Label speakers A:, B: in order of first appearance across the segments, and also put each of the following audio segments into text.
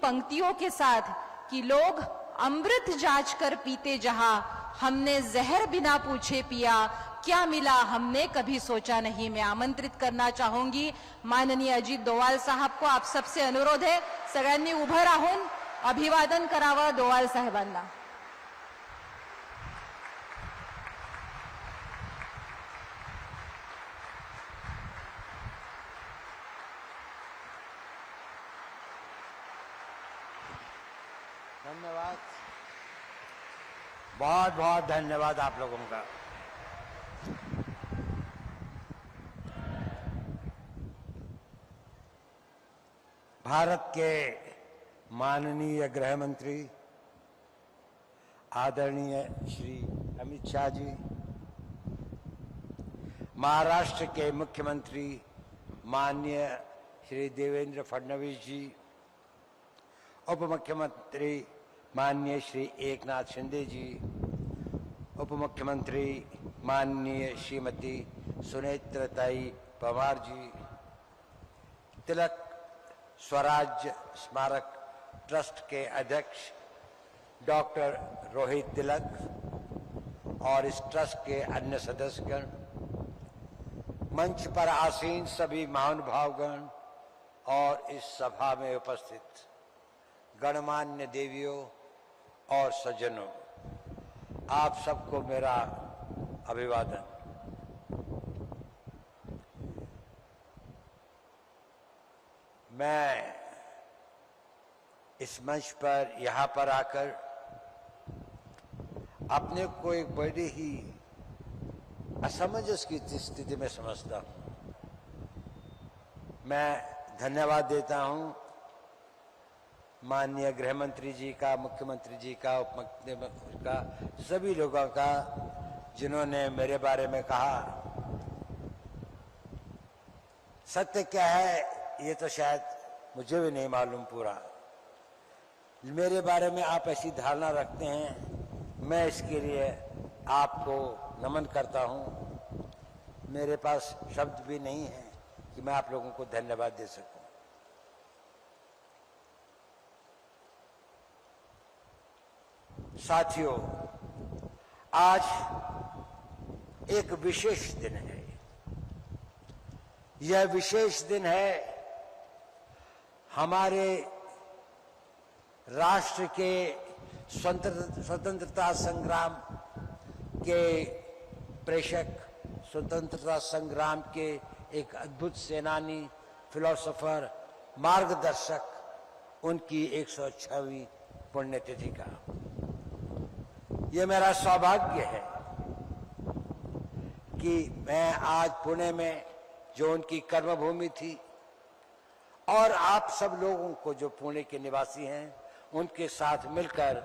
A: पंक्तियों के साथ कि लोग अमृत जांच कर पीते जहां, हमने जहर बिना पूछे पिया, क्या मिला हमने कभी सोचा नहीं। मैं आमंत्रित करना चाहूंगी माननीय अजित डोवाल साहब को। आप सबसे अनुरोध है सगळ्यांनी उभं राहून अभिवादन करावं डोवाल साहेबांना।
B: धन्यवाद, बहुत बहुत धन्यवाद आप लोगों का। भारत के माननीय गृह मंत्री आदरणीय श्री अमित शाह जी, महाराष्ट्र के मुख्यमंत्री माननीय श्री देवेंद्र फडणवीस जी, उप मुख्यमंत्री माननीय श्री एकनाथ शिंदे जी, उप मुख्यमंत्री माननीय श्रीमती सुनेत्रताई पवार जी, तिलक स्वराज स्मारक ट्रस्ट के अध्यक्ष डॉक्टर रोहित तिलक और इस ट्रस्ट के अन्य सदस्यगण, मंच पर आसीन सभी महानुभावगण और इस सभा में उपस्थित गणमान्य देवियों और सज्जनों, आप सबको मेरा अभिवादन। मैं इस मंच पर यहाँ पर आकर अपने को एक बड़ी ही असमंजस की स्थिति में समझता हूँ। मैं धन्यवाद देता हूँ माननीय गृह मंत्री जी का, मुख्यमंत्री जी का, उप मुख्यमंत्री का, सभी लोगों का जिन्होंने मेरे बारे में कहा। सत्य क्या है ये तो शायद मुझे भी नहीं मालूम पूरा। मेरे बारे में आप ऐसी धारणा रखते हैं, मैं इसके लिए आपको नमन करता हूं। मेरे पास शब्द भी नहीं है कि मैं आप लोगों को धन्यवाद दे सकूं। साथियों, आज एक विशेष दिन है। यह विशेष दिन है हमारे राष्ट्र के स्वतंत्रता संग्राम के प्रेषक, स्वतंत्रता संग्राम के एक अद्भुत सेनानी, फिलोसोफर, मार्गदर्शक, उनकी 106वीं पुण्यतिथि का। यह मेरा सौभाग्य है कि मैं आज पुणे में, जो उनकी कर्मभूमि थी, और आप सब लोगों को जो पुणे के निवासी हैं, उनके साथ मिलकर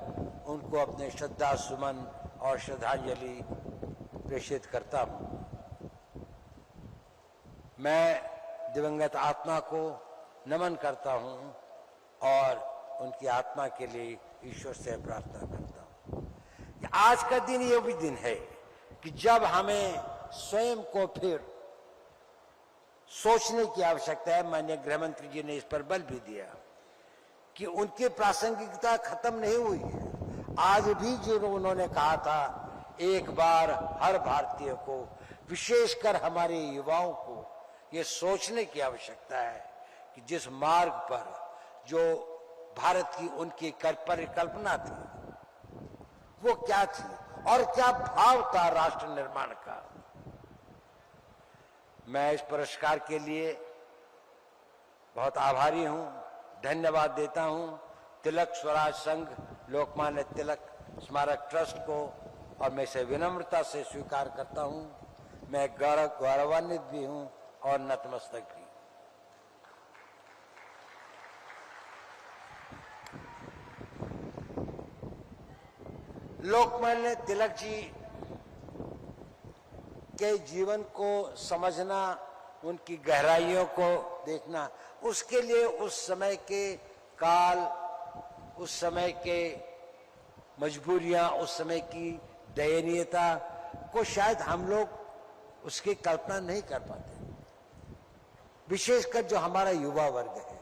B: उनको अपने श्रद्धा सुमन और श्रद्धांजलि प्रेषित करता हूं। मैं दिवंगत आत्मा को नमन करता हूं और उनकी आत्मा के लिए ईश्वर से प्रार्थना करता हूं। आज का दिन ये भी दिन है कि जब हमें स्वयं को फिर सोचने की आवश्यकता है। माननीय गृह मंत्री जी ने इस पर बल भी दिया कि उनकी प्रासंगिकता खत्म नहीं हुई है। आज भी जो उन्होंने कहा था, एक बार हर भारतीय को, विशेषकर हमारे युवाओं को ये सोचने की आवश्यकता है कि जिस मार्ग पर जो भारत की उनकी परिकल्पना थी वो क्या थी और क्या भाव था राष्ट्र निर्माण का। मैं इस पुरस्कार के लिए बहुत आभारी हूं, धन्यवाद देता हूं तिलक स्वराज संघ, लोकमान्य तिलक स्मारक ट्रस्ट को, और मैं इसे विनम्रता से स्वीकार करता हूं। मैं गौरवान्वित भी हूं और नतमस्तक भी। लोकमान्य तिलक जी के जीवन को समझना, उनकी गहराइयों को देखना, उसके लिए उस समय के काल, उस समय के मजबूरियां, उस समय की दयनीयता को शायद हम लोग उसकी कल्पना नहीं कर पाते। विशेषकर जो हमारा युवा वर्ग है,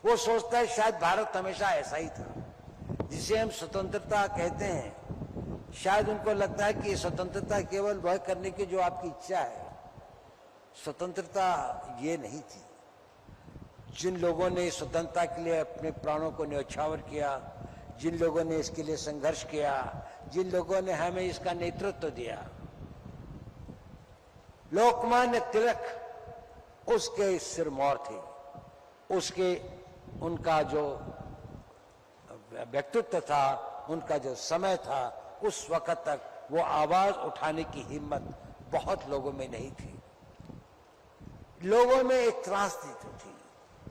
B: वो सोचता है शायद भारत हमेशा ऐसा ही था, जिसे हम स्वतंत्रता कहते हैं। शायद उनको लगता है कि स्वतंत्रता केवल वह करने की जो आपकी इच्छा है। स्वतंत्रता ये नहीं थी। जिन लोगों ने स्वतंत्रता के लिए अपने प्राणों को न्यौछावर किया, जिन लोगों ने इसके लिए संघर्ष किया, जिन लोगों ने हमें इसका नेतृत्व दिया, लोकमान्य तिलक उसके सिरमौर थे। उसके उनका जो व्यक्तित्व था, उनका जो समय था, उस वक्त तक वो आवाज उठाने की हिम्मत बहुत लोगों में नहीं थी। लोगों में एक त्रासदी थी,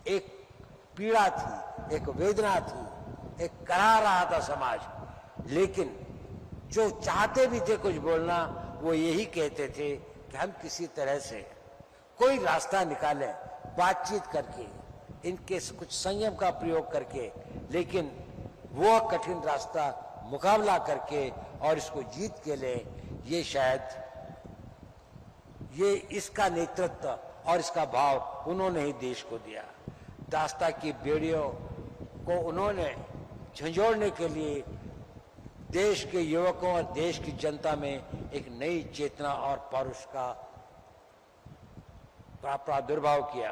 B: एक पीड़ा थी, एक वेदना थी, एक करा रहा था समाज। लेकिन जो चाहते भी थे कुछ बोलना, वो यही कहते थे कि हम किसी तरह से कोई रास्ता निकालें, बातचीत करके, इनके कुछ संयम का प्रयोग करके, लेकिन वो कठिन रास्ता मुकाबला करके और इसको जीत के ले। ये शायद ये इसका नेतृत्व और इसका भाव उन्होंने ही देश को दिया। दास्ता की बेड़ियों को उन्होंने झंझोड़ने के लिए देश के युवकों और देश की जनता में एक नई चेतना और पौरुष का प्रादुर्भाव किया।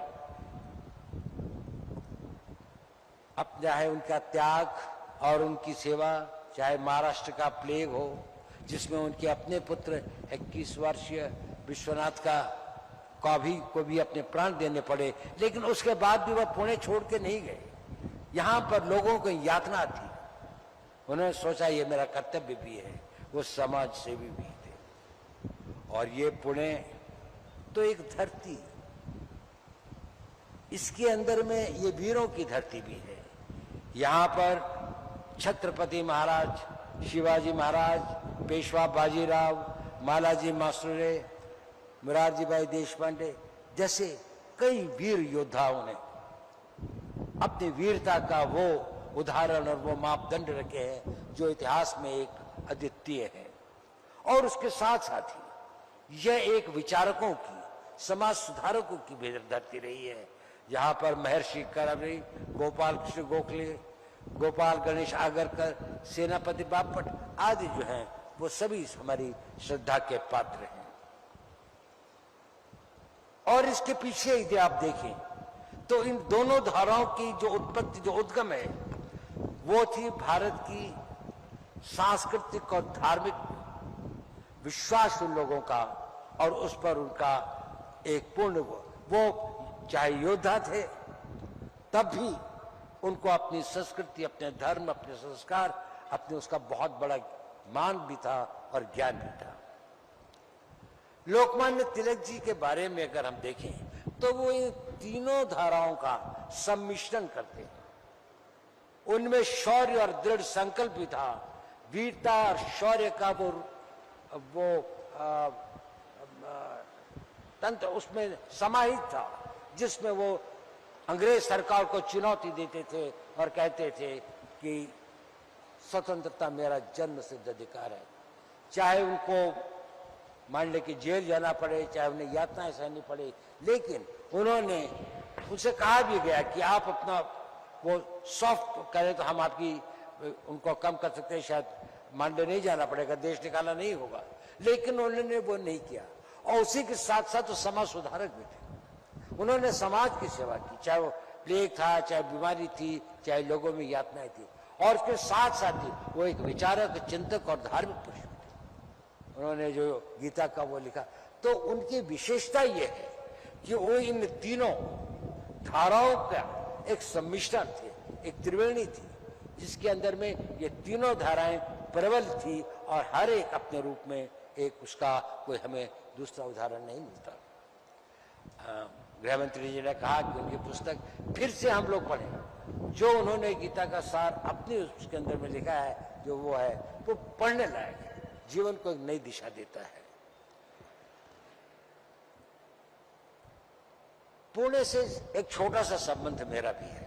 B: अब चाहे उनका त्याग और उनकी सेवा, चाहे महाराष्ट्र का प्लेग हो जिसमें उनके अपने पुत्र 21 वर्षीय विश्वनाथ को भी अपने प्राण देने पड़े, लेकिन उसके बाद भी वह पुणे छोड़ के नहीं गए। यहां पर लोगों को यातना थी, उन्होंने सोचा ये मेरा कर्तव्य भी है। वो समाज सेवी भी थे। और ये पुणे तो एक धरती, इसके अंदर में ये वीरों की धरती भी है। यहाँ पर छत्रपति महाराज, शिवाजी महाराज, पेशवा बाजीराव, मालाजी मासुरे, मुरारजी भाई देशपांडे जैसे कई वीर योद्धाओं ने अपनी वीरता का वो उदाहरण और वो मापदंड रखे हैं जो इतिहास में एक अद्वितीय है। और उसके साथ साथ ही यह एक विचारकों की, समाज सुधारकों की भी धरती रही है। यहाँ पर महर्षि करमरी, गोपाल कृष्ण गोखले, गोपाल गणेश आगरकर, सेनापति बापट आदि जो हैं वो सभी हमारी श्रद्धा के पात्र हैं। और इसके पीछे यदि आप देखें तो इन दोनों धाराओं की जो उत्पत्ति, जो उद्गम है, वो थी भारत की सांस्कृतिक और धार्मिक विश्वास उन लोगों का, और उस पर उनका एक पूर्ण वो चाहे योद्धा थे तब भी उनको अपनी संस्कृति, अपने धर्म, अपने संस्कार, अपने उसका बहुत बड़ा मान भी था और ज्ञान भी था। लोकमान्य तिलक जी के बारे में अगर हम देखें तो वो इन तीनों धाराओं का सम्मिश्रण करते हैं। उनमें शौर्य और दृढ़ संकल्प भी था। वीरता और शौर्य का वो तंत्र उसमें समाहित था, जिसमें वो अंग्रेज सरकार को चुनौती देते थे और कहते थे कि स्वतंत्रता मेरा जन्म सिद्ध अधिकार है। चाहे उनको मान ले कि जेल जाना पड़े, चाहे उन्हें यातनाएं सहनी पड़े, लेकिन उन्होंने उनसे कहा भी गया कि आप अपना वो सॉफ्ट करें तो हम आपकी उनको कम कर सकते हैं, शायद मांडे नहीं जाना पड़ेगा, देश निकाला नहीं होगा, लेकिन उन्होंने वो नहीं किया। और उसी के साथ साथ तो समाज सुधारक भी थे। उन्होंने समाज की सेवा की, चाहे वो प्लेग था, चाहे बीमारी थी, चाहे लोगों में यातनाएं थी। और उसके साथ साथ ही वो एक विचारक, चिंतक और धार्मिक पुरुष भी थे। उन्होंने जो गीता का वो लिखा, तो उनकी विशेषता ये है कि वो इन तीनों धाराओं का एक सम्मिश्रण थे, एक त्रिवेणी थी, जिसके अंदर में ये तीनों धाराएं प्रबल थी और हर एक अपने रूप में एक उसका कोई हमें दूसरा उदाहरण नहीं मिलता। गृहमंत्री जी ने कहा कि उनकी पुस्तक फिर से हम लोग पढ़ें। जो उन्होंने गीता का सार अपने उसके अंदर में लिखा है, जो वो है वो पढ़ने लायक है, जीवन को एक नई दिशा देता है। पुणे से एक छोटा सा संबंध मेरा भी है।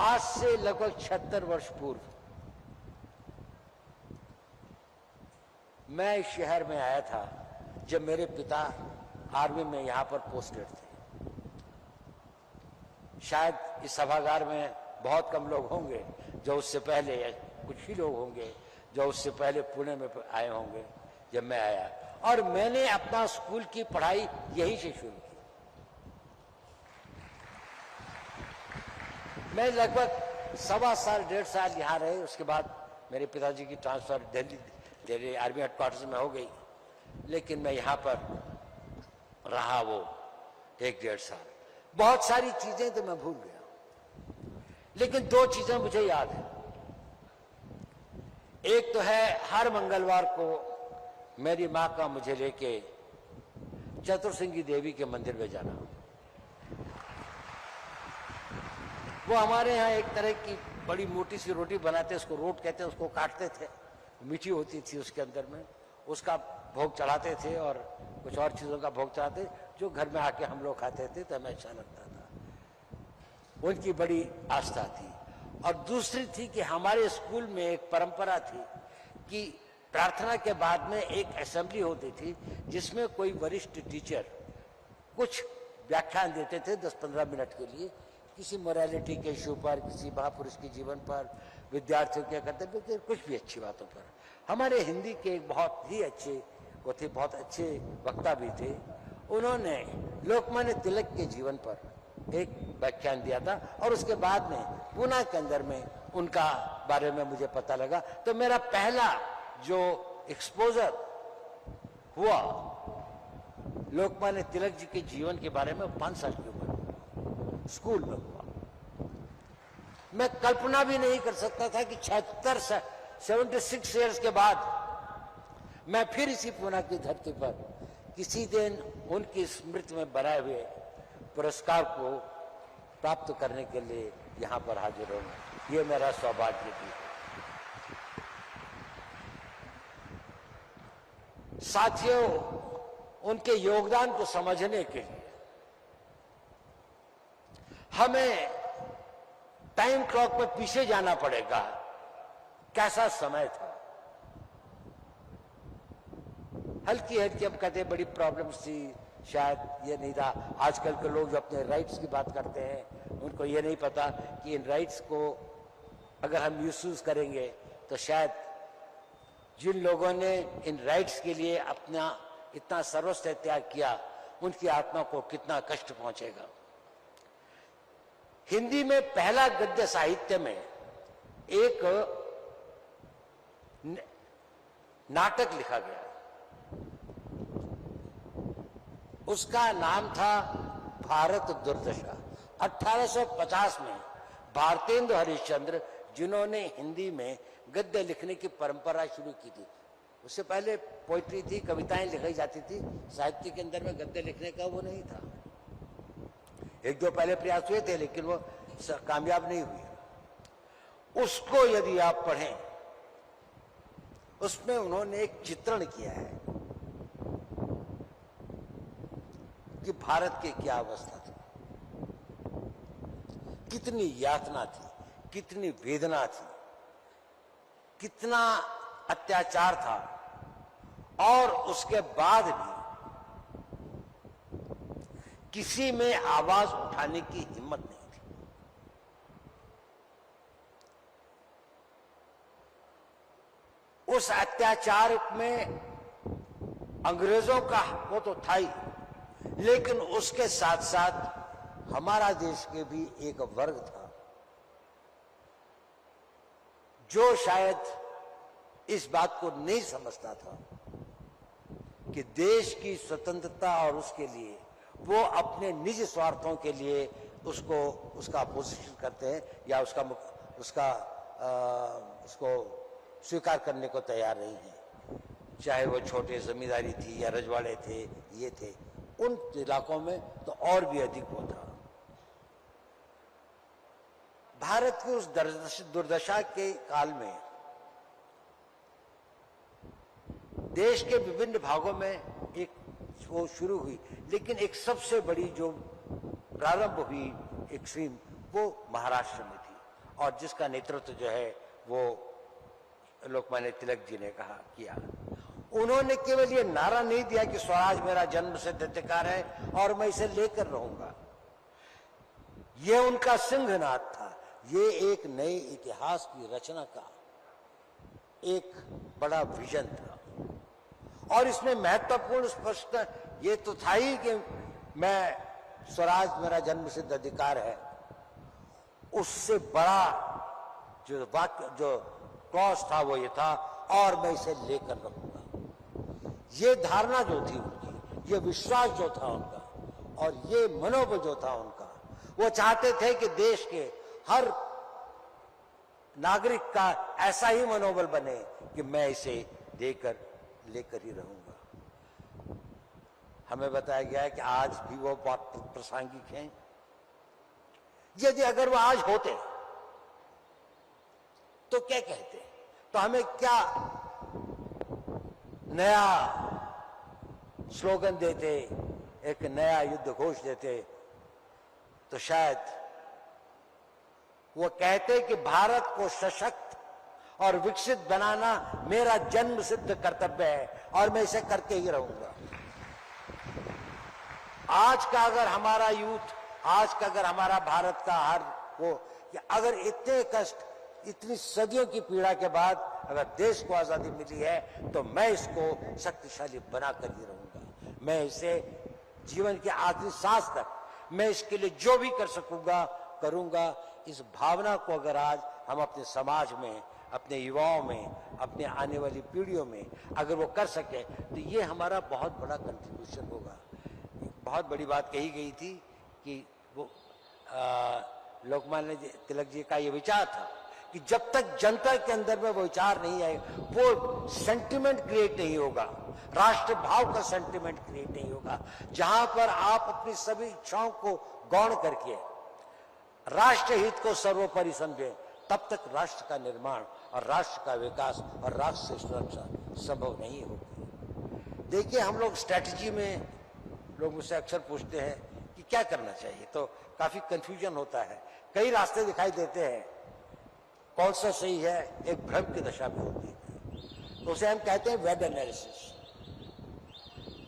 B: आज से लगभग 76 वर्ष पूर्व मैं इस शहर में आया था जब मेरे पिता आर्मी में यहां पर पोस्टेड थे। शायद इस सभागार में बहुत कम लोग होंगे जो उससे पहले, कुछ ही लोग होंगे जो उससे पहले पुणे में आए होंगे जब मैं आया, और मैंने अपना स्कूल की पढ़ाई यहीं से शुरू की। मैं लगभग 1.25 साल 1.5 साल यहाँ रहे, उसके बाद मेरे पिताजी की ट्रांसफर दिल्ली आर्मी हेडक्वार्टर्स में हो गई, लेकिन मैं यहाँ पर रहा वो 1-1.5 साल। बहुत सारी चीजें तो मैं भूल गया, लेकिन 2 चीजें मुझे याद है। एक तो है हर मंगलवार को मेरी माँ का मुझे लेके चतुर्सिंगी देवी के मंदिर में जाना। वो हमारे यहाँ एक तरह की बड़ी मोटी सी रोटी बनाते, उसको रोट कहते हैं, उसको काटते थे, मीठी होती थी उसके अंदर में, उसका भोग चढ़ाते थे और कुछ और चीजों का भोग चढ़ाते, जो घर में आके हम लोग खाते थे, तो हमें अच्छा लगता था। उनकी बड़ी आस्था थी। और दूसरी थी कि हमारे स्कूल में एक परंपरा थी कि प्रार्थना के बाद में एक असेंबली होती थी जिसमें कोई वरिष्ठ टीचर कुछ व्याख्यान देते थे 10-15 मिनट के लिए, किसी मोरालिटी के इशू पर, किसी महापुरुष के जीवन पर, विद्यार्थियों के कर्तव्य के, कुछ भी अच्छी बातों पर। हमारे हिंदी के एक बहुत ही अच्छे, वो थे बहुत अच्छे वक्ता भी थे, उन्होंने लोकमान्य तिलक के जीवन पर एक व्याख्यान दिया था, और उसके बाद में पुणे के अंदर में उनका बारे में मुझे पता लगा। तो मेरा पहला जो एक्सपोजर हुआ लोकमान्य तिलक जी के जीवन के बारे में 5 साल की उम्र में स्कूल में हुआ। मैं कल्पना भी नहीं कर सकता था कि 76 ईयर्स के बाद मैं फिर इसी पुणे की धरती पर किसी दिन उनकी स्मृति में बनाए हुए पुरस्कार को प्राप्त करने के लिए यहाँ पर हाजिर होना, ये मेरा सौभाग्य थी। साथियों, उनके योगदान को समझने के लिए हमें टाइम क्लॉक में पीछे जाना पड़ेगा। कैसा समय था, हल्की हल्की हम कहते हैं बड़ी प्रॉब्लम्स थी, शायद ये नहीं था। आजकल के लोग जो अपने राइट्स की बात करते हैं, उनको ये नहीं पता कि इन राइट्स को अगर हम मिसयूज करेंगे तो शायद जिन लोगों ने इन राइट्स के लिए अपना इतना सर्वस्व त्याग किया, उनकी आत्मा को कितना कष्ट पहुंचेगा। हिंदी में पहला गद्य साहित्य में एक नाटक लिखा गया, उसका नाम था भारत दुर्दशा। 1850 में भारतेंदु हरिश्चंद्र, जिन्होंने हिंदी में गद्य लिखने की परंपरा शुरू की थी, उससे पहले पोइट्री थी, कविताएं लिखी जाती थी, साहित्य के अंदर में गद्य लिखने का वो नहीं था। 1-2 पहले प्रयास हुए थे, लेकिन वो कामयाब नहीं हुए। उसको यदि आप पढ़ें, उसमें उन्होंने एक चित्रण किया है कि भारत की क्या अवस्था थी, कितनी यातना थी, कितनी वेदना थी, कितना अत्याचार था, और उसके बाद भी किसी में आवाज उठाने की हिम्मत नहीं थी। उस अत्याचार में अंग्रेजों का वो तो था ही, लेकिन उसके साथ साथ हमारा देश के भी एक वर्ग था जो शायद इस बात को नहीं समझता था कि देश की स्वतंत्रता और उसके लिए वो अपने निजी स्वार्थों के लिए उसका अपोजिशन करते हैं या उसको स्वीकार करने को तैयार नहीं है। चाहे वो छोटे जमींदारी थी या रजवाड़े थे, ये थे, उन इलाकों में तो और भी अधिक वो था। भारत की उस दुर्दशा के काल में देश के विभिन्न भागों में एक वो शुरू हुई, लेकिन एक सबसे बड़ी जो प्रारंभ हुई एक स्ट्रीम, वो महाराष्ट्र में थी, और जिसका नेतृत्व जो है वो लोकमान्य तिलक जी ने किया। उन्होंने केवल ये नारा नहीं दिया कि स्वराज मेरा जन्म सिद्ध अधिकार है और मैं इसे लेकर रहूंगा। ये उनका सिंहनाद था। ये एक नए इतिहास की रचना का एक बड़ा विजन था और इसमें महत्वपूर्ण स्पष्ट ये तो था ही कि मैं स्वराज मेरा जन्मसिद्ध अधिकार है। उससे बड़ा जो वाक्य जो क्लॉज था वो ये था और मैं इसे लेकर रहूंगा। ये धारणा जो थी उनकी, ये विश्वास जो था उनका और ये मनोबल जो था उनका, वो चाहते थे कि देश के हर नागरिक का ऐसा ही मनोबल बने कि मैं इसे लेकर ही रहूंगा। हमें बताया गया है कि आज भी वो बहुत प्रासंगिक हैं। यदि अगर वो आज होते तो क्या कहते, तो हमें क्या नया स्लोगन देते, एक नया युद्ध घोष देते, तो शायद वो कहते कि भारत को सशक्त और विकसित बनाना मेरा जन्म सिद्ध कर्तव्य है और मैं इसे करके ही रहूंगा। आज का अगर हमारा यूथ, आज का अगर हमारा भारत का हर वो कि अगर इतने कष्ट, इतनी सदियों की पीड़ा के बाद अगर देश को आजादी मिली है तो मैं इसको शक्तिशाली बनाकर ही रहूंगा। मैं इसे जीवन के आखिरी सांस तक मैं इसके लिए जो भी कर सकूंगा करूंगा। इस भावना को अगर आज हम अपने समाज में, अपने युवाओं में, अपने आने वाली पीढ़ियों में अगर वो कर सके तो ये हमारा बहुत बड़ा कंट्रीब्यूशन होगा। बहुत बड़ी बात कही गई थी कि वो लोकमान्य तिलक जी का ये विचार था कि जब तक जनता के अंदर में वो विचार नहीं आए, वो सेंटिमेंट क्रिएट नहीं होगा, राष्ट्र भाव का सेंटिमेंट क्रिएट नहीं होगा, जहां पर आप अपनी सभी इच्छाओं को गौण करके राष्ट्र हित को सर्वोपरि समझे, तब तक राष्ट्र का निर्माण और राष्ट्र का विकास और राष्ट्र से सुरक्षा संभव नहीं होगी। देखिए, हम लोग स्ट्रैटेजी में लोग मुझसे अक्सर पूछते हैं कि क्या करना चाहिए, तो काफी कंफ्यूजन होता है, कई रास्ते दिखाई देते हैं, कौन सा सही है, एक भ्रम की दशा में होती है। तो उसे हम कहते हैं वेड एनालिसिस,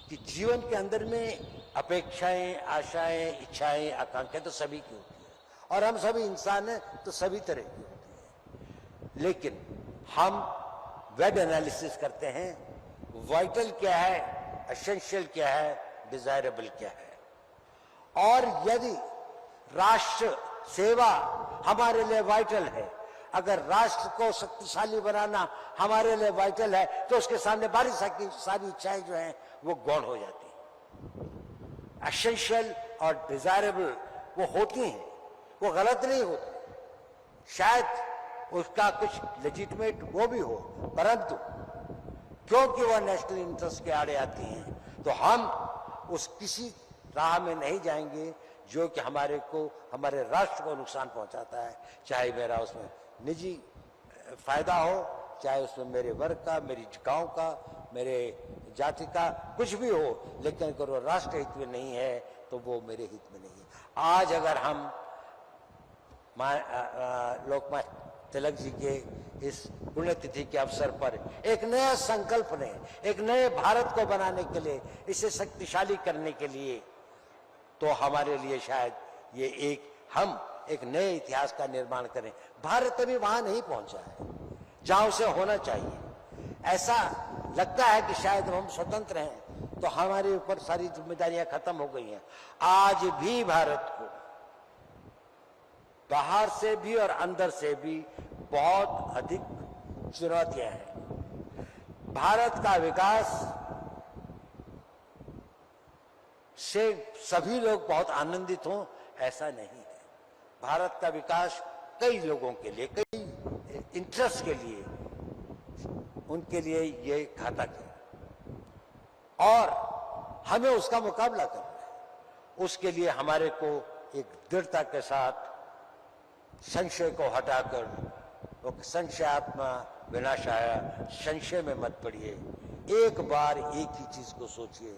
B: कि जीवन के अंदर में अपेक्षाएं, आशाएं, इच्छाएं, आकांक्षाएं तो सभी की होती है और हम सभी इंसान हैं तो सभी तरह की होती है। लेकिन हम वेड एनालिसिस करते हैं, वाइटल क्या है, एसेंशियल क्या है, डिजायरेबल क्या है। और यदि राष्ट्र सेवा हमारे लिए वाइटल है, अगर राष्ट्र को शक्तिशाली बनाना हमारे लिए वाइटल है, तो उसके सामने सारी इच्छाएं जो हैं वो गौण हो जाती हैं। एसेंशियल और डिजायरेबल वो होती हैं, वो गलत नहीं होती, शायद उसका कुछ लेजिटिमेट वो भी हो, परंतु क्योंकि वह नेशनल इंटरेस्ट के आड़े आती हैं तो हम उस किसी राह में नहीं जाएंगे जो कि हमारे राष्ट्र को नुकसान पहुंचाता है, चाहे मेरा उसमें निजी फायदा हो, चाहे उसमें मेरे वर्ग का, मेरी गांव का, मेरे जाति का कुछ भी हो, लेकिन अगर वो राष्ट्र हित में नहीं है तो वो मेरे हित में नहीं है। आज अगर हम लोकमान्य तिलक जी के इस पुण्यतिथि के अवसर पर एक नया संकल्प ने, एक नए भारत को बनाने के लिए, इसे शक्तिशाली करने के लिए, तो हमारे लिए शायद ये हम एक नए इतिहास का निर्माण करें। भारत अभी वहां नहीं पहुंचा है जहां उसे होना चाहिए। ऐसा लगता है कि शायद हम स्वतंत्र हैं तो हमारे ऊपर सारी जिम्मेदारियां खत्म हो गई हैं। आज भी भारत को बाहर से भी और अंदर से भी बहुत अधिक चुनौतियां हैं। भारत का विकास से सभी लोग बहुत आनंदित हों ऐसा नहीं है। भारत का विकास कई लोगों के लिए, कई इंटरेस्ट के लिए, उनके लिए ये घातक है और हमें उसका मुकाबला करना है। उसके लिए हमारे को एक दृढ़ता के साथ संशय को हटाकर, संशयात्मा विनाशाय, संशय में मत पड़िए, एक बार एक ही चीज को सोचिए,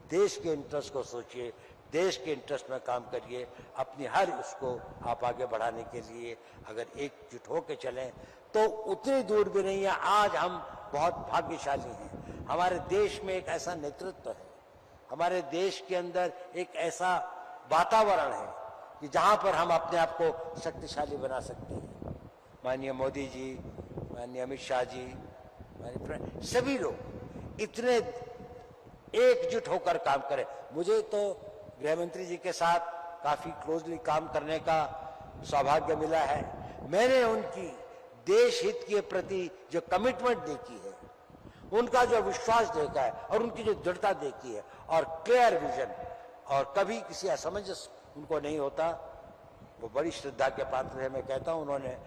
B: देश के इंटरेस्ट को सोचिए, देश के इंटरेस्ट में काम करिए, अपनी हर उसको आप आगे बढ़ाने के लिए अगर एकजुट होकर चलें तो उतनी दूर भी नहीं है। आज हम बहुत भाग्यशाली हैं, हमारे देश में एक ऐसा नेतृत्व है, हमारे देश के अंदर एक ऐसा वातावरण है कि जहां पर हम अपने आप को शक्तिशाली बना सकते हैं। माननीय मोदी जी, माननीय अमित शाह जी, माननीय सभी लोग इतने एकजुट होकर काम करें। मुझे तो गृह मंत्री जी के साथ काफी क्लोजली काम करने का सौभाग्य मिला है। मैंने उनकी देश हित के प्रति जो कमिटमेंट देखी है, उनका जो विश्वास देखा है और उनकी जो दृढ़ता देखी है और क्लियर विजन, और कभी किसी असमंजस उनको नहीं होता, वो बड़ी श्रद्धा के पात्र है। मैं कहता हूं उन्होंने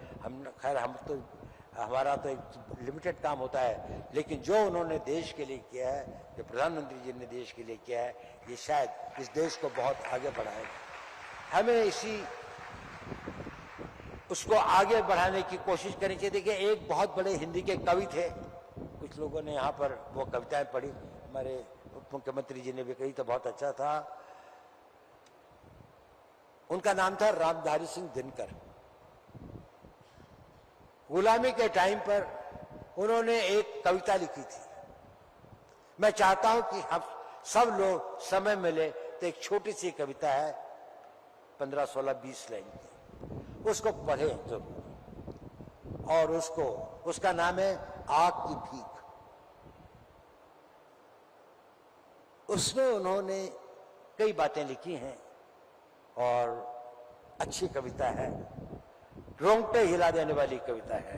B: हमारा तो एक लिमिटेड काम होता है, लेकिन जो उन्होंने देश के लिए किया है, जो प्रधानमंत्री जी ने देश के लिए किया है, ये शायद इस देश को बहुत आगे बढ़ाएगा। हमें उसको आगे बढ़ाने की कोशिश करनी चाहिए। देखिए, एक बहुत बड़े हिंदी के कवि थे, कुछ लोगों ने यहाँ पर वो कविताएं पढ़ी, हमारे उप मुख्यमंत्री जी ने भी कही, तो बहुत अच्छा था। उनका नाम था रामधारी सिंह दिनकर। गुलामी के टाइम पर उन्होंने एक कविता लिखी थी। मैं चाहता हूं कि हम सब लोग समय मिले तो एक छोटी सी कविता है, 15, 16, 20 लाइन की, उसको पढ़े जरूर। और उसका नाम है आग की भीख। उसमें उन्होंने कई बातें लिखी हैं और अच्छी कविता है, रोंगटे हिला देने वाली कविता है,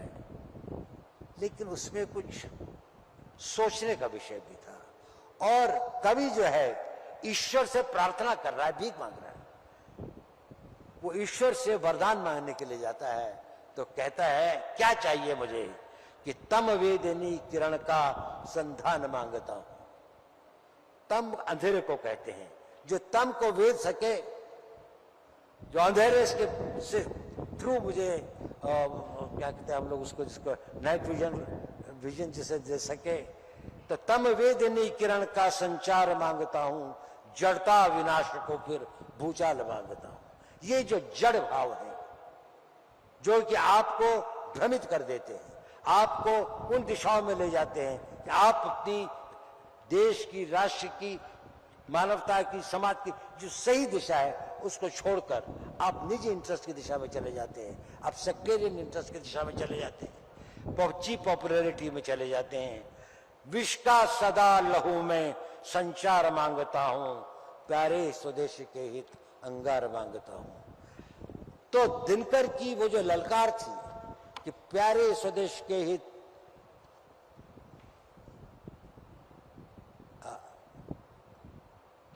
B: लेकिन उसमें कुछ सोचने का विषय भी था। और कवि जो है ईश्वर से प्रार्थना कर रहा है, भीख मांग रहा है। वो ईश्वर से वरदान मांगने के लिए जाता है, तो कहता है क्या चाहिए मुझे, कि तम वेदनी किरण का संधान मांगता हूं। तम अंधेरे को कहते हैं, जो तम को वेद सके, जो अंधेरे से थ्रू मुझे क्या कहते हैं हम लोग उसको, जिसको नाइट विजन जिसे दे सके, तो तम वेदनी किरण का संचार मांगता हूं, जड़ता विनाश को फिर भूचाल मांगता हूं। ये जो जड़ भाव है, जो कि आपको भ्रमित कर देते हैं, आपको उन दिशाओं में ले जाते हैं कि आप अपनी देश की, राष्ट्र की, मानवता की, समाज की जो सही दिशा है उसको छोड़कर आप निजी इंटरेस्ट की दिशा में चले जाते हैं, आप सेक्टेरियन इंटरेस्ट की दिशा में चले जाते हैं, चीप पॉपुलैरिटी में चले जाते हैं। विष का सदा लहू में संचार मांगता हूं, प्यारे स्वदेश के हित अंगार मांगता हूं। तो दिनकर की वो जो ललकार थी कि प्यारे स्वदेश के हित,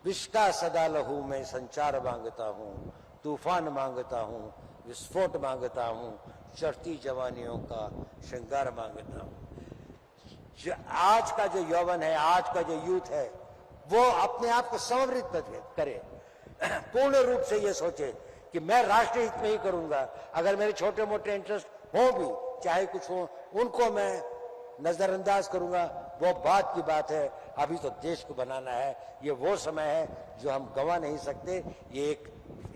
B: विष का सदा लहू में संचार मांगता हूं, तूफान मांगता हूं, विस्फोट मांगता हूं, चढ़ती जवानियों का श्रृंगार मांगता हूं। आज का जो यौवन है, आज का जो यूथ है, वो अपने आप को समर्पित करे, पूर्ण रूप से ये सोचे कि मैं राष्ट्र हित में ही करूंगा। अगर मेरे छोटे मोटे इंटरेस्ट हो भी, चाहे कुछ हो, उनको मैं नजरअंदाज करूंगा, वो बात की बात है। अभी तो देश को बनाना है, ये वो समय है जो हम गंवा नहीं सकते। ये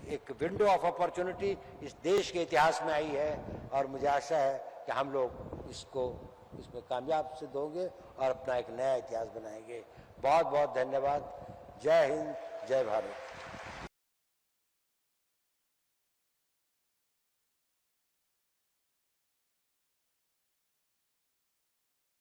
B: एक विंडो ऑफ अपॉर्चुनिटी इस देश के इतिहास में आई है, और मुझे आशा है कि हम लोग इसमें कामयाब सिद्ध होंगे और अपना एक नया इतिहास बनाएंगे। बहुत बहुत धन्यवाद। जय हिंद, जय भारत।